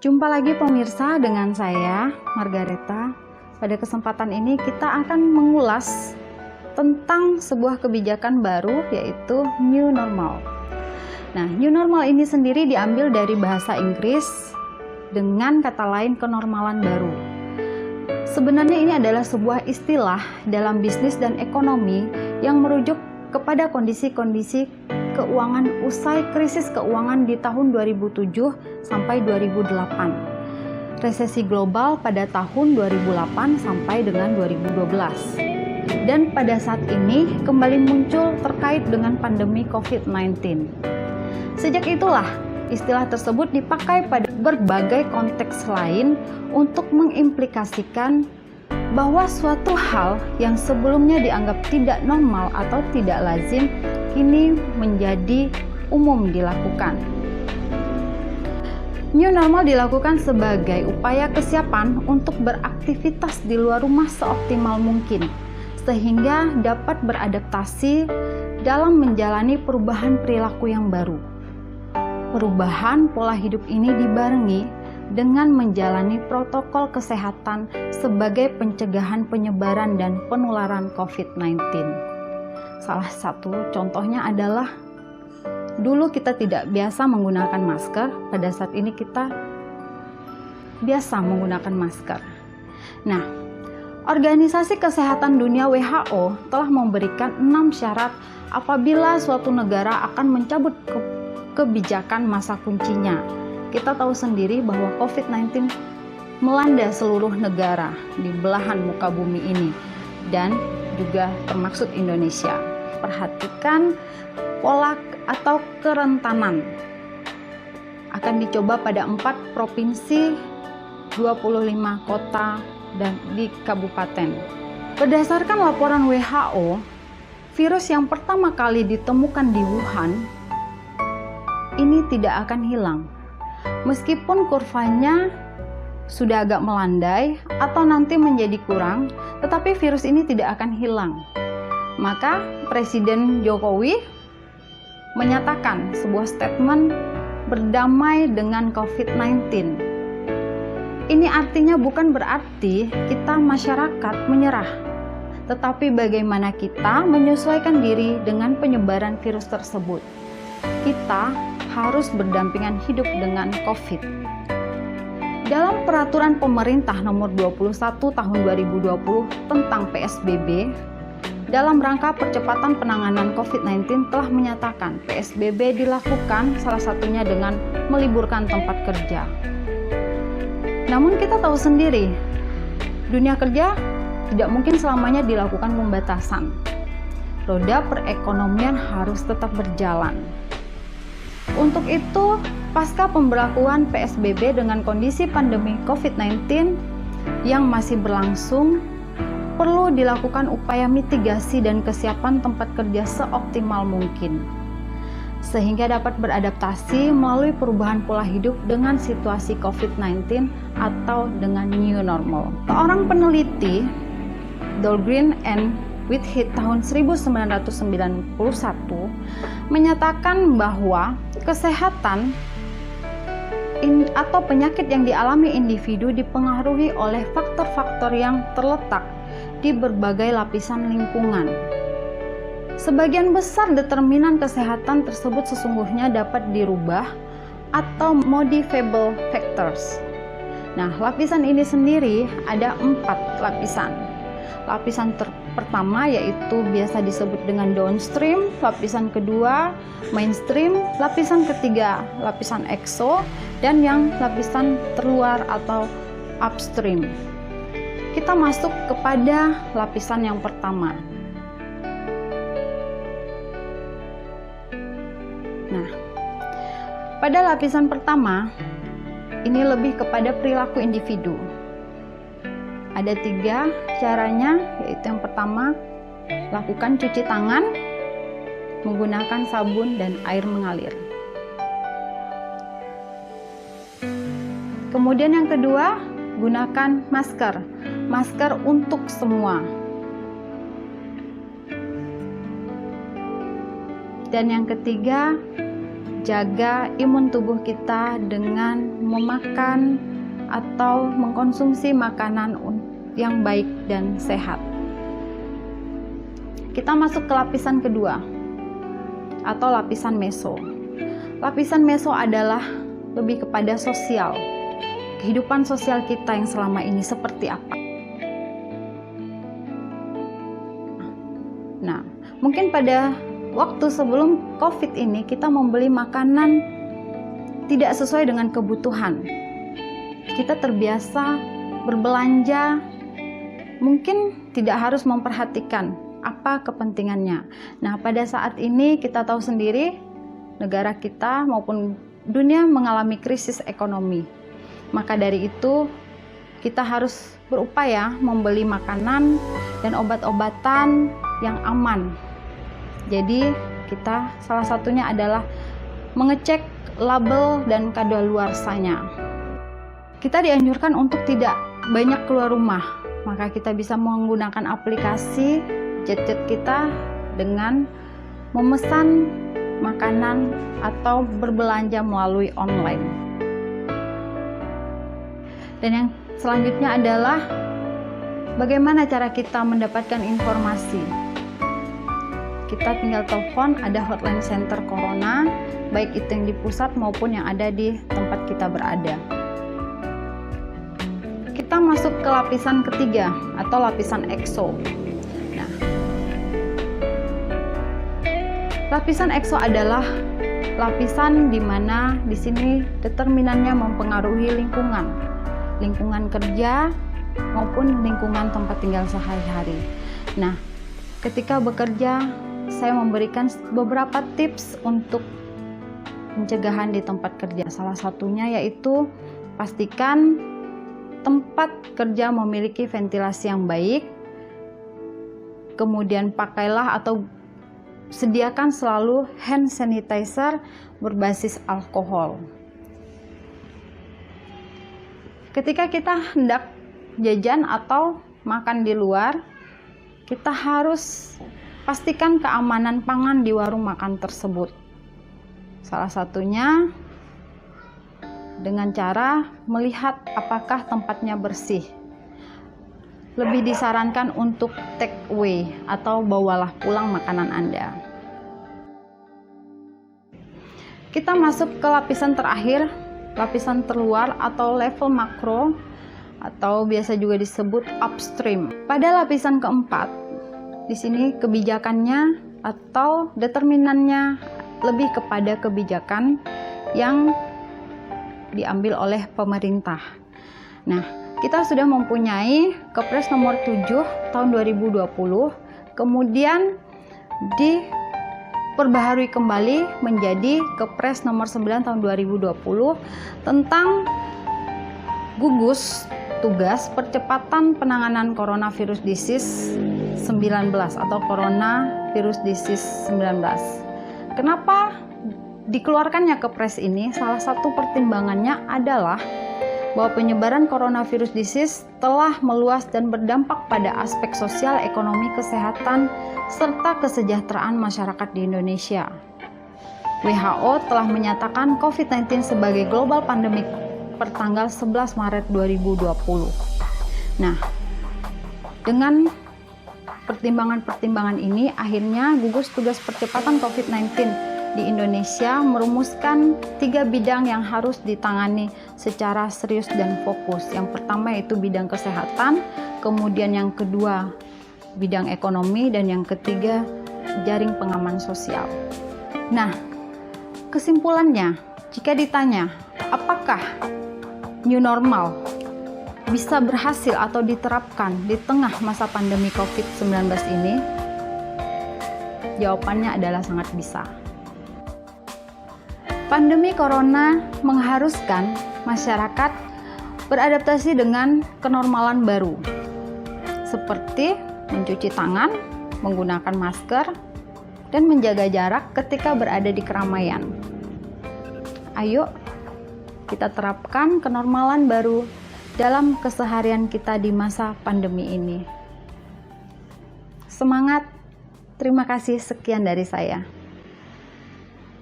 Jumpa lagi pemirsa dengan saya, Margareta. Pada kesempatan ini kita akan mengulas tentang sebuah kebijakan baru, yaitu New Normal. Nah, New Normal ini sendiri diambil dari bahasa Inggris dengan kata lain kenormalan baru. Sebenarnya ini adalah sebuah istilah dalam bisnis dan ekonomi yang merujuk kepada kondisi-kondisi keuangan usai krisis keuangan di tahun 2007 sampai 2008. Resesi global pada tahun 2008 sampai dengan 2012. Dan pada saat ini kembali muncul terkait dengan pandemi COVID-19. Sejak itulah istilah tersebut dipakai pada berbagai konteks lain untuk mengimplikasikan bahwa suatu hal yang sebelumnya dianggap tidak normal atau tidak lazim kini menjadi umum dilakukan. New normal dilakukan sebagai upaya kesiapan untuk beraktivitas di luar rumah seoptimal mungkin, sehingga dapat beradaptasi dalam menjalani perubahan perilaku yang baru. Perubahan pola hidup ini dibarengi dengan menjalani protokol kesehatan sebagai pencegahan penyebaran dan penularan COVID-19. Salah satu contohnya adalah dulu kita tidak biasa menggunakan masker, pada saat ini kita biasa menggunakan masker. Nah, Organisasi Kesehatan Dunia WHO telah memberikan 6 syarat apabila suatu negara akan mencabut kebijakan masa kuncinya. Kita tahu sendiri bahwa COVID-19 melanda seluruh negara di belahan muka bumi ini dan juga termasuk Indonesia. Perhatikan pola atau kerentanan. Akan dicoba pada 4 provinsi, 25 kota, dan di kabupaten. Berdasarkan laporan WHO, virus yang pertama kali ditemukan di Wuhan ini tidak akan hilang. Meskipun kurvanya sudah agak melandai atau nanti menjadi kurang, tetapi virus ini tidak akan hilang. Maka Presiden Jokowi menyatakan sebuah statement berdamai dengan COVID-19. Ini artinya bukan berarti kita masyarakat menyerah, tetapi bagaimana kita menyesuaikan diri dengan penyebaran virus tersebut. Kita harus berdampingan hidup dengan COVID. Dalam peraturan pemerintah nomor 21 tahun 2020 tentang PSBB, dalam rangka percepatan penanganan COVID-19 telah menyatakan PSBB dilakukan salah satunya dengan meliburkan tempat kerja. Namun kita tahu sendiri, dunia kerja tidak mungkin selamanya dilakukan pembatasan. Roda perekonomian harus tetap berjalan. Untuk itu, pasca pemberlakuan PSBB dengan kondisi pandemi COVID-19 yang masih berlangsung, perlu dilakukan upaya mitigasi dan kesiapan tempat kerja seoptimal mungkin, sehingga dapat beradaptasi melalui perubahan pola hidup dengan situasi COVID-19 atau dengan new normal. Seorang peneliti, Dahlgren and Whitehead tahun 1991 menyatakan bahwa kesehatan atau penyakit yang dialami individu dipengaruhi oleh faktor-faktor yang terletak di berbagai lapisan lingkungan. Sebagian besar determinan kesehatan tersebut sesungguhnya dapat dirubah atau modifiable factors. Nah, lapisan ini sendiri ada 4 lapisan. Lapisan pertama yaitu biasa disebut dengan downstream, lapisan kedua mainstream, lapisan ketiga lapisan exo, dan yang lapisan terluar atau upstream. Kita masuk kepada lapisan yang pertama. Nah, pada lapisan pertama, ini lebih kepada perilaku individu. Ada 3 caranya, yaitu yang pertama, lakukan cuci tangan menggunakan sabun dan air mengalir. Kemudian yang kedua, gunakan masker untuk semua. Dan yang ketiga, jaga imun tubuh kita dengan memakan atau mengkonsumsi makanan yang baik dan sehat. Kita masuk ke lapisan kedua atau lapisan meso. Lapisan meso adalah lebih kepada sosial. Kehidupan sosial kita yang selama ini seperti apa? Nah, mungkin pada waktu sebelum COVID ini kita membeli makanan tidak sesuai dengan kebutuhan. Kita terbiasa berbelanja, mungkin tidak harus memperhatikan apa kepentingannya. Nah, pada saat ini kita tahu sendiri, negara kita maupun dunia mengalami krisis ekonomi. Maka dari itu, kita harus berupaya membeli makanan dan obat-obatan yang aman. Jadi kita salah satunya adalah mengecek label dan kadaluarsanya. Kita dianjurkan untuk tidak banyak keluar rumah, maka kita bisa menggunakan aplikasi gadget kita dengan memesan makanan atau berbelanja melalui online. Dan yang selanjutnya adalah bagaimana cara kita mendapatkan informasi. Kita tinggal telepon, ada hotline center corona, baik itu yang di pusat maupun yang ada di tempat kita berada. Kita masuk ke lapisan ketiga atau lapisan exo. Nah, lapisan exo adalah lapisan di mana di sini determinannya mempengaruhi lingkungan kerja maupun lingkungan tempat tinggal sehari-hari. Nah, ketika bekerja, saya memberikan beberapa tips untuk pencegahan di tempat kerja. Salah satunya yaitu pastikan tempat kerja memiliki ventilasi yang baik, kemudian pakailah atau sediakan selalu hand sanitizer berbasis alkohol. Ketika kita hendak jajan atau makan di luar, kita harus pastikan keamanan pangan di warung makan tersebut. Salah satunya dengan cara melihat apakah tempatnya bersih. Lebih disarankan untuk take away atau bawalah pulang makanan Anda. Kita masuk ke lapisan terakhir, lapisan terluar atau level makro atau biasa juga disebut upstream. Pada lapisan keempat, di sini kebijakannya atau determinannya lebih kepada kebijakan yang diambil oleh pemerintah. Nah, kita sudah mempunyai Kepres nomor 7 tahun 2020, kemudian diperbaharui kembali menjadi Kepres nomor 9 tahun 2020 tentang gugus tugas percepatan penanganan coronavirus disease 19 atau coronavirus disease 19. Kenapa dikeluarkannya Kepres ini? Salah satu pertimbangannya adalah bahwa penyebaran coronavirus disease telah meluas dan berdampak pada aspek sosial, ekonomi, kesehatan, serta kesejahteraan masyarakat di Indonesia. WHO telah menyatakan COVID-19 sebagai global pandemic per tanggal 11 Maret 2020. Nah, dengan pertimbangan-pertimbangan ini, akhirnya gugus tugas percepatan COVID-19 di Indonesia merumuskan 3 bidang yang harus ditangani secara serius dan fokus. Yang pertama yaitu bidang kesehatan, kemudian yang kedua bidang ekonomi, dan yang ketiga jaring pengaman sosial. Nah, kesimpulannya, jika ditanya apakah new normal bisa berhasil atau diterapkan di tengah masa pandemi COVID-19 ini, jawabannya adalah sangat bisa. Pandemi corona mengharuskan masyarakat beradaptasi dengan kenormalan baru, seperti mencuci tangan, menggunakan masker, dan menjaga jarak ketika berada di keramaian. Ayo, kita terapkan kenormalan baru dalam keseharian kita di masa pandemi ini. Semangat, terima kasih, sekian dari saya.